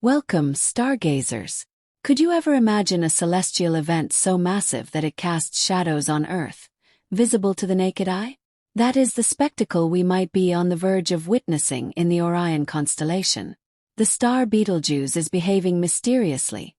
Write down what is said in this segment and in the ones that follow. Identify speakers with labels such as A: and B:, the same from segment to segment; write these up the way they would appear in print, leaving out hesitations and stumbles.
A: Welcome, stargazers. Could you ever imagine a celestial event so massive that it casts shadows on Earth, visible to the naked eye? That is the spectacle we might be on the verge of witnessing in the Orion constellation. The star Betelgeuse is behaving mysteriously,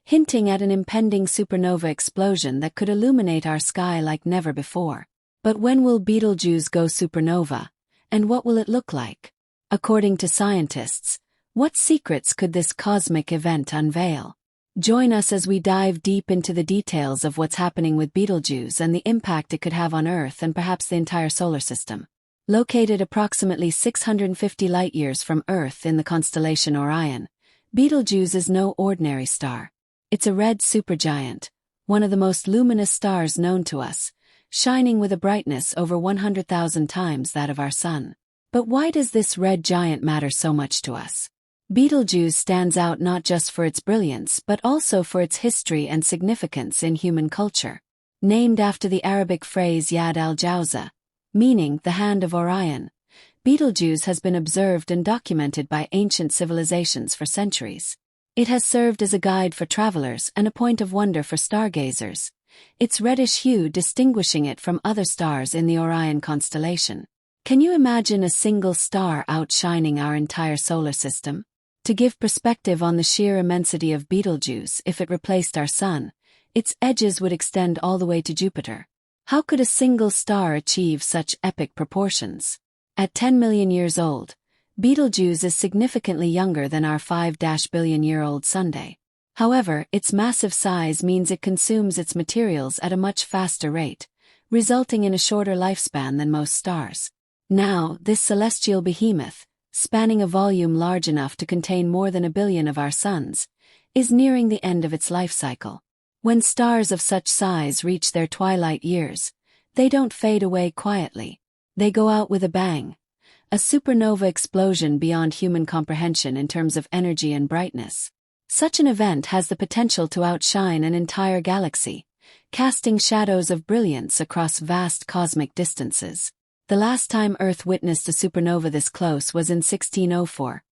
A: hinting at an impending supernova explosion that could illuminate our sky like never before. But when will Betelgeuse go supernova, and what will it look like? According to scientists, what secrets could this cosmic event unveil? Join us as we dive deep into the details of what's happening with Betelgeuse and the impact it could have on Earth and perhaps the entire solar system. Located approximately 650 light-years from Earth in the constellation Orion, Betelgeuse is no ordinary star. It's a red supergiant, one of the most luminous stars known to us, shining with a brightness over 100,000 times that of our Sun. But why does this red giant matter so much to us? Betelgeuse stands out not just for its brilliance but also for its history and significance in human culture. Named after the Arabic phrase Yad al-Jawza, meaning the hand of Orion, Betelgeuse has been observed and documented by ancient civilizations for centuries. It has served as a guide for travelers and a point of wonder for stargazers, its reddish hue distinguishing it from other stars in the Orion constellation. Can you imagine a single star outshining our entire solar system? To give perspective on the sheer immensity of Betelgeuse, if it replaced our Sun, its edges would extend all the way to Jupiter. How could a single star achieve such epic proportions? At 10 million years old, Betelgeuse is significantly younger than our 5-billion-year-old Sunday. However, its massive size means it consumes its materials at a much faster rate, resulting in a shorter lifespan than most stars. Now, this celestial behemoth, spanning a volume large enough to contain more than 1 billion of our suns, is nearing the end of its life cycle. When stars of such size reach their twilight years, they don't fade away quietly. They go out with a bang, a supernova explosion beyond human comprehension in terms of energy and brightness. Such an event has the potential to outshine an entire galaxy, casting shadows of brilliance across vast cosmic distances. The last time Earth witnessed a supernova this close was in 1604,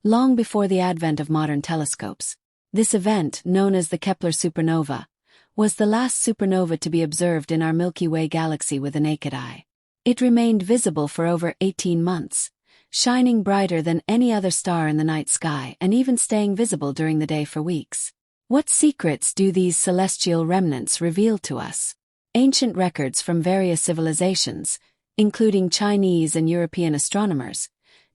A: long before the advent of modern telescopes. This event, known as the Kepler supernova, was the last supernova to be observed in our Milky Way galaxy with the naked eye. It remained visible for over 18 months, shining brighter than any other star in the night sky and even staying visible during the day for weeks. What secrets do these celestial remnants reveal to us? Ancient records from various civilizations, including Chinese and European astronomers,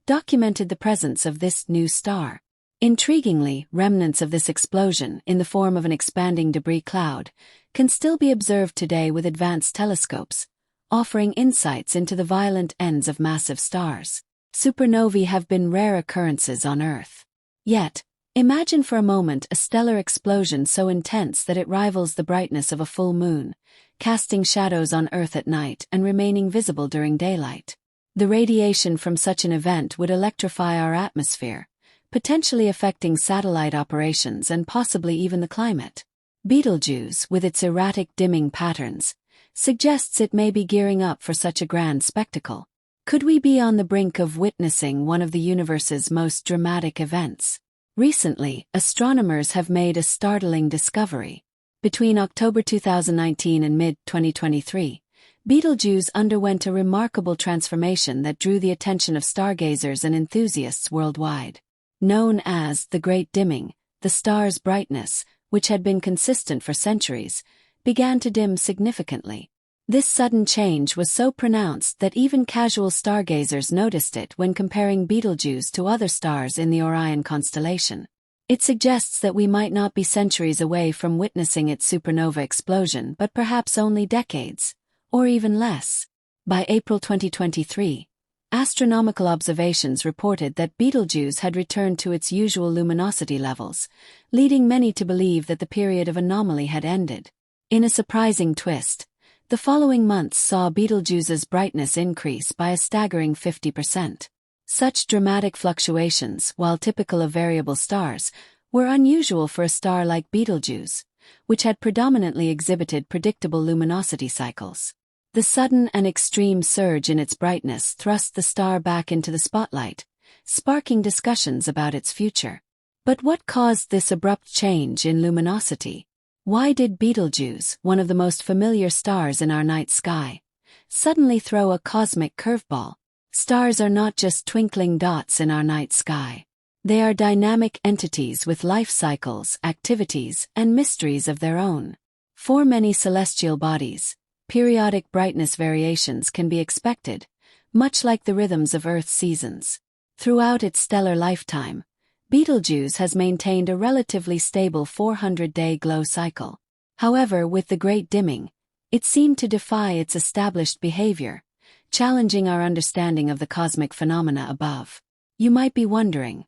A: documented the presence of this new star. Intriguingly, remnants of this explosion, in the form of an expanding debris cloud, can still be observed today with advanced telescopes, offering insights into the violent ends of massive stars. Supernovae have been rare occurrences on Earth. Yet, imagine for a moment a stellar explosion so intense that it rivals the brightness of a full moon, casting shadows on Earth at night and remaining visible during daylight. The radiation from such an event would electrify our atmosphere, potentially affecting satellite operations and possibly even the climate. Betelgeuse, with its erratic dimming patterns, suggests it may be gearing up for such a grand spectacle. Could we be on the brink of witnessing one of the universe's most dramatic events? Recently, astronomers have made a startling discovery. Between October 2019 and mid-2023, Betelgeuse underwent a remarkable transformation that drew the attention of stargazers and enthusiasts worldwide. Known as the Great Dimming, the star's brightness, which had been consistent for centuries, began to dim significantly. This sudden change was so pronounced that even casual stargazers noticed it when comparing Betelgeuse to other stars in the Orion constellation. It suggests that we might not be centuries away from witnessing its supernova explosion but perhaps only decades, or even less. By April 2023, astronomical observations reported that Betelgeuse had returned to its usual luminosity levels, leading many to believe that the period of anomaly had ended. In a surprising twist, the following months saw Betelgeuse's brightness increase by a staggering 50%. Such dramatic fluctuations, while typical of variable stars, were unusual for a star like Betelgeuse, which had predominantly exhibited predictable luminosity cycles. The sudden and extreme surge in its brightness thrust the star back into the spotlight, sparking discussions about its future. But what caused this abrupt change in luminosity? Why did Betelgeuse, one of the most familiar stars in our night sky, suddenly throw a cosmic curveball? Stars are not just twinkling dots in our night sky. They are dynamic entities with life cycles, activities, and mysteries of their own. For many celestial bodies, periodic brightness variations can be expected, much like the rhythms of Earth's seasons. Throughout its stellar lifetime, Betelgeuse has maintained a relatively stable 400-day glow cycle. However, with the Great Dimming, it seemed to defy its established behavior, challenging our understanding of the cosmic phenomena above. You might be wondering,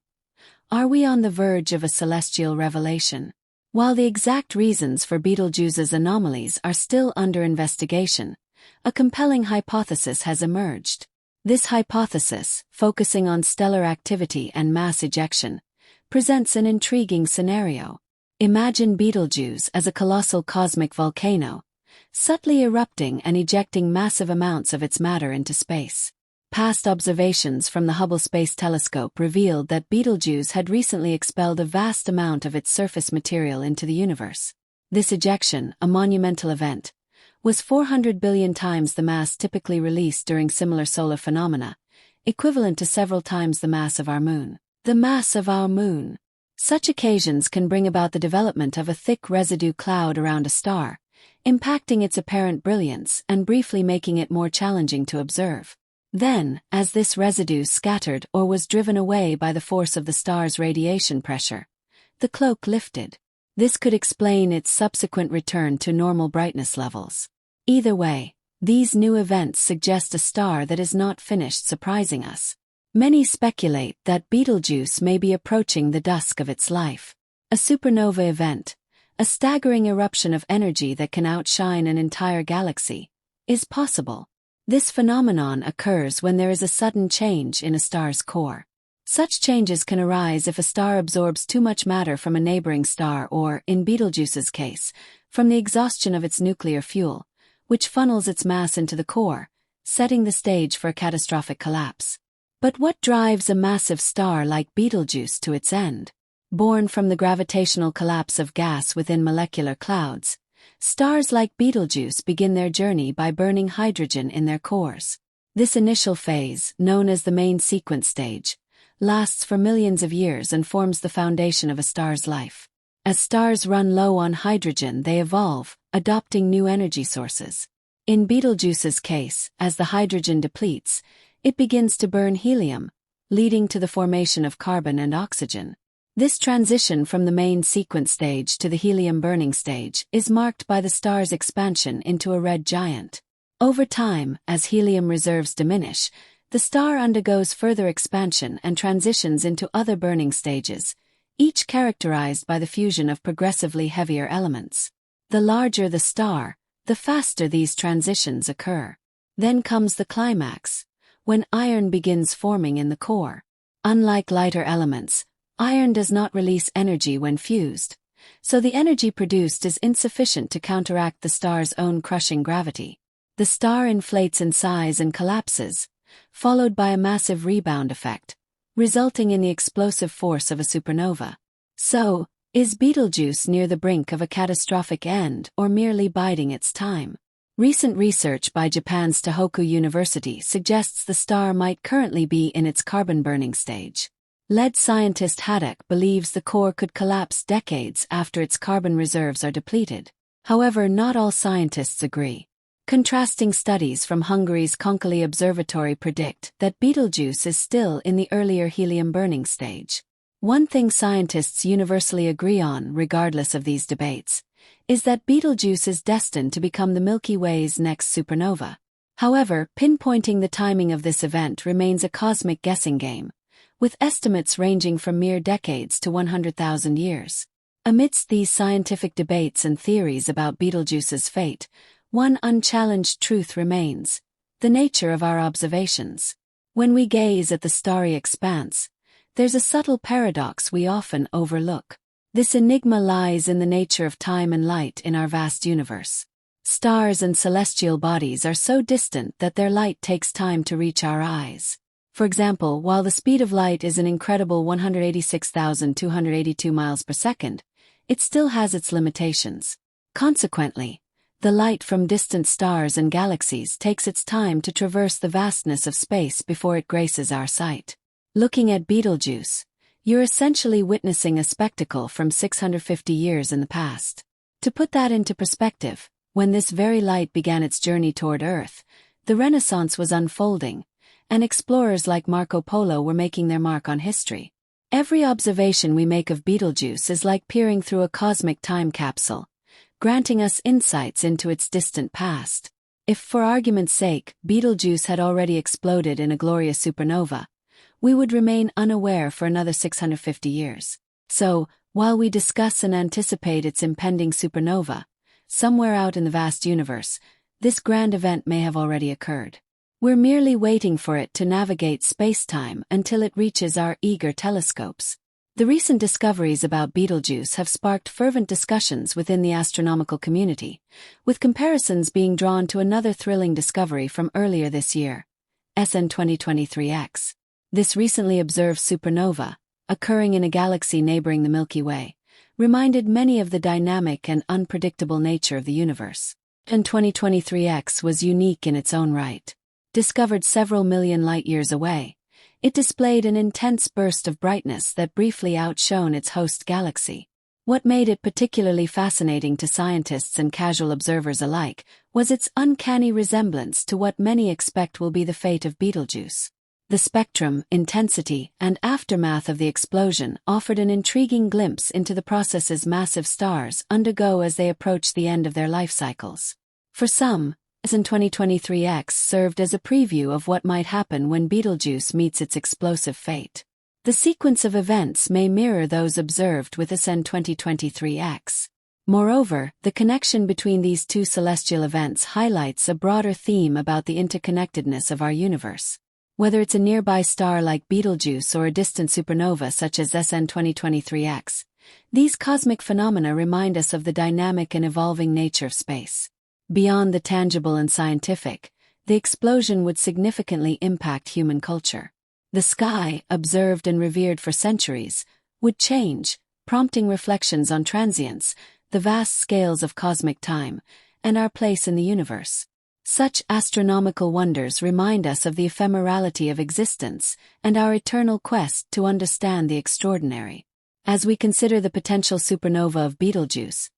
A: are we on the verge of a celestial revelation? While the exact reasons for Betelgeuse's anomalies are still under investigation, a compelling hypothesis has emerged. This hypothesis, focusing on stellar activity and mass ejection, presents an intriguing scenario. Imagine Betelgeuse as a colossal cosmic volcano, subtly erupting and ejecting massive amounts of its matter into space. Past observations from the Hubble Space Telescope revealed that Betelgeuse had recently expelled a vast amount of its surface material into the universe. This ejection, a monumental event, was 400 billion times the mass typically released during similar solar phenomena, equivalent to several times the mass of our Moon. The mass of our Moon. Such occasions can bring about the development of a thick residue cloud around a star, impacting its apparent brilliance and briefly making it more challenging to observe. Then, as this residue scattered or was driven away by the force of the star's radiation pressure, the cloak lifted. This could explain its subsequent return to normal brightness levels. Either way, these new events suggest a star that is not finished surprising us. Many speculate that Betelgeuse may be approaching the dusk of its life. A supernova event, a staggering eruption of energy that can outshine an entire galaxy, is possible. This phenomenon occurs when there is a sudden change in a star's core. Such changes can arise if a star absorbs too much matter from a neighboring star or, in Betelgeuse's case, from the exhaustion of its nuclear fuel, which funnels its mass into the core, setting the stage for a catastrophic collapse. But what drives a massive star like Betelgeuse to its end? Born from the gravitational collapse of gas within molecular clouds, stars like Betelgeuse begin their journey by burning hydrogen in their cores. This initial phase, known as the main sequence stage, lasts for millions of years and forms the foundation of a star's life. As stars run low on hydrogen, they evolve, adopting new energy sources. In Betelgeuse's case, as the hydrogen depletes, it begins to burn helium, leading to the formation of carbon and oxygen. This transition from the main sequence stage to the helium-burning stage is marked by the star's expansion into a red giant. Over time, as helium reserves diminish, the star undergoes further expansion and transitions into other burning stages, each characterized by the fusion of progressively heavier elements. The larger the star, the faster these transitions occur. Then comes the climax, when iron begins forming in the core. Unlike lighter elements, iron does not release energy when fused, so the energy produced is insufficient to counteract the star's own crushing gravity. The star inflates in size and collapses, followed by a massive rebound effect, resulting in the explosive force of a supernova. So, is Betelgeuse near the brink of a catastrophic end or merely biding its time? Recent research by Japan's Tohoku University suggests the star might currently be in its carbon-burning stage. Lead scientist Haddock believes the core could collapse decades after its carbon reserves are depleted. However, not all scientists agree. Contrasting studies from Hungary's Konkoly Observatory predict that Betelgeuse is still in the earlier helium-burning stage. One thing scientists universally agree on, regardless of these debates, is that Betelgeuse is destined to become the Milky Way's next supernova. However, pinpointing the timing of this event remains a cosmic guessing game, with estimates ranging from mere decades to 100,000 years. Amidst these scientific debates and theories about Betelgeuse's fate, one unchallenged truth remains: the nature of our observations. When we gaze at the starry expanse, there's a subtle paradox we often overlook. This enigma lies in the nature of time and light in our vast universe. Stars and celestial bodies are so distant that their light takes time to reach our eyes. For example, while the speed of light is an incredible 186,282 miles per second, it still has its limitations. Consequently, the light from distant stars and galaxies takes its time to traverse the vastness of space before it graces our sight. Looking at Betelgeuse, you're essentially witnessing a spectacle from 650 years in the past. To put that into perspective, when this very light began its journey toward Earth, the Renaissance was unfolding, and explorers like Marco Polo were making their mark on history. Every observation we make of Betelgeuse is like peering through a cosmic time capsule, granting us insights into its distant past. If, for argument's sake, Betelgeuse had already exploded in a glorious supernova, we would remain unaware for another 650 years. So, while we discuss and anticipate its impending supernova, somewhere out in the vast universe, this grand event may have already occurred. We're merely waiting for it to navigate space-time until it reaches our eager telescopes. The recent discoveries about Betelgeuse have sparked fervent discussions within the astronomical community, with comparisons being drawn to another thrilling discovery from earlier this year, SN 2023X. This recently observed supernova, occurring in a galaxy neighboring the Milky Way, reminded many of the dynamic and unpredictable nature of the universe. SN 2023X was unique in its own right. Discovered several million light-years away, it displayed an intense burst of brightness that briefly outshone its host galaxy. What made it particularly fascinating to scientists and casual observers alike was its uncanny resemblance to what many expect will be the fate of Betelgeuse. The spectrum, intensity, and aftermath of the explosion offered an intriguing glimpse into the processes massive stars undergo as they approach the end of their life cycles. For some, SN 2023X served as a preview of what might happen when Betelgeuse meets its explosive fate. The sequence of events may mirror those observed with SN 2023X. Moreover, the connection between these two celestial events highlights a broader theme about the interconnectedness of our universe. Whether it's a nearby star like Betelgeuse or a distant supernova such as SN 2023X, these cosmic phenomena remind us of the dynamic and evolving nature of space. Beyond the tangible and scientific, the explosion would significantly impact human culture. The sky, observed and revered for centuries, would change, prompting reflections on transience, the vast scales of cosmic time, and our place in the universe. Such astronomical wonders remind us of the ephemerality of existence and our eternal quest to understand the extraordinary. As we consider the potential supernova of Betelgeuse,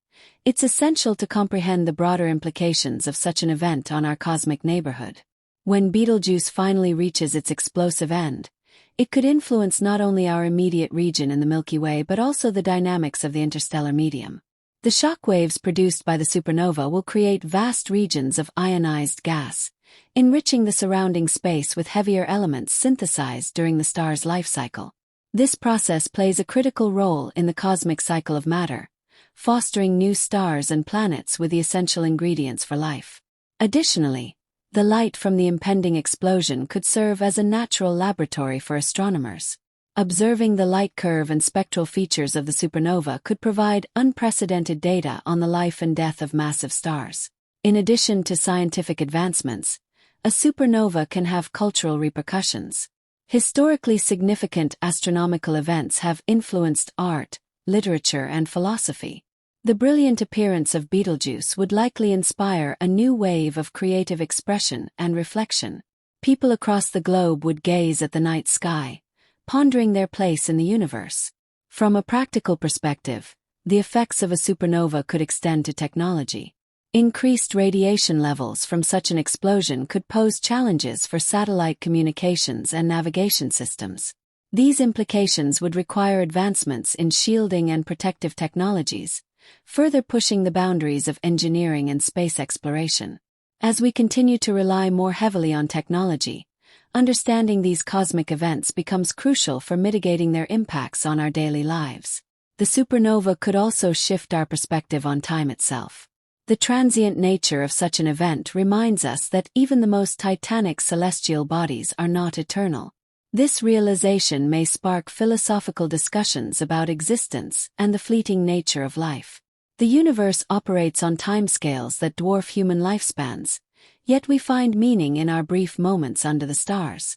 A: it's essential to comprehend the broader implications of such an event on our cosmic neighborhood. When Betelgeuse finally reaches its explosive end, it could influence not only our immediate region in the Milky Way but also the dynamics of the interstellar medium. The shockwaves produced by the supernova will create vast regions of ionized gas, enriching the surrounding space with heavier elements synthesized during the star's life cycle. This process plays a critical role in the cosmic cycle of matter, fostering new stars and planets with the essential ingredients for life. Additionally, the light from the impending explosion could serve as a natural laboratory for astronomers. Observing the light curve and spectral features of the supernova could provide unprecedented data on the life and death of massive stars. In addition to scientific advancements, a supernova can have cultural repercussions. Historically significant astronomical events have influenced art, literature, and philosophy. The brilliant appearance of Betelgeuse would likely inspire a new wave of creative expression and reflection. People across the globe would gaze at the night sky, pondering their place in the universe. From a practical perspective, the effects of a supernova could extend to technology. Increased radiation levels from such an explosion could pose challenges for satellite communications and navigation systems. These implications would require advancements in shielding and protective technologies, further pushing the boundaries of engineering and space exploration. As we continue to rely more heavily on technology, understanding these cosmic events becomes crucial for mitigating their impacts on our daily lives. The supernova could also shift our perspective on time itself. The transient nature of such an event reminds us that even the most titanic celestial bodies are not eternal. This realization may spark philosophical discussions about existence and the fleeting nature of life. The universe operates on timescales that dwarf human lifespans, yet we find meaning in our brief moments under the stars.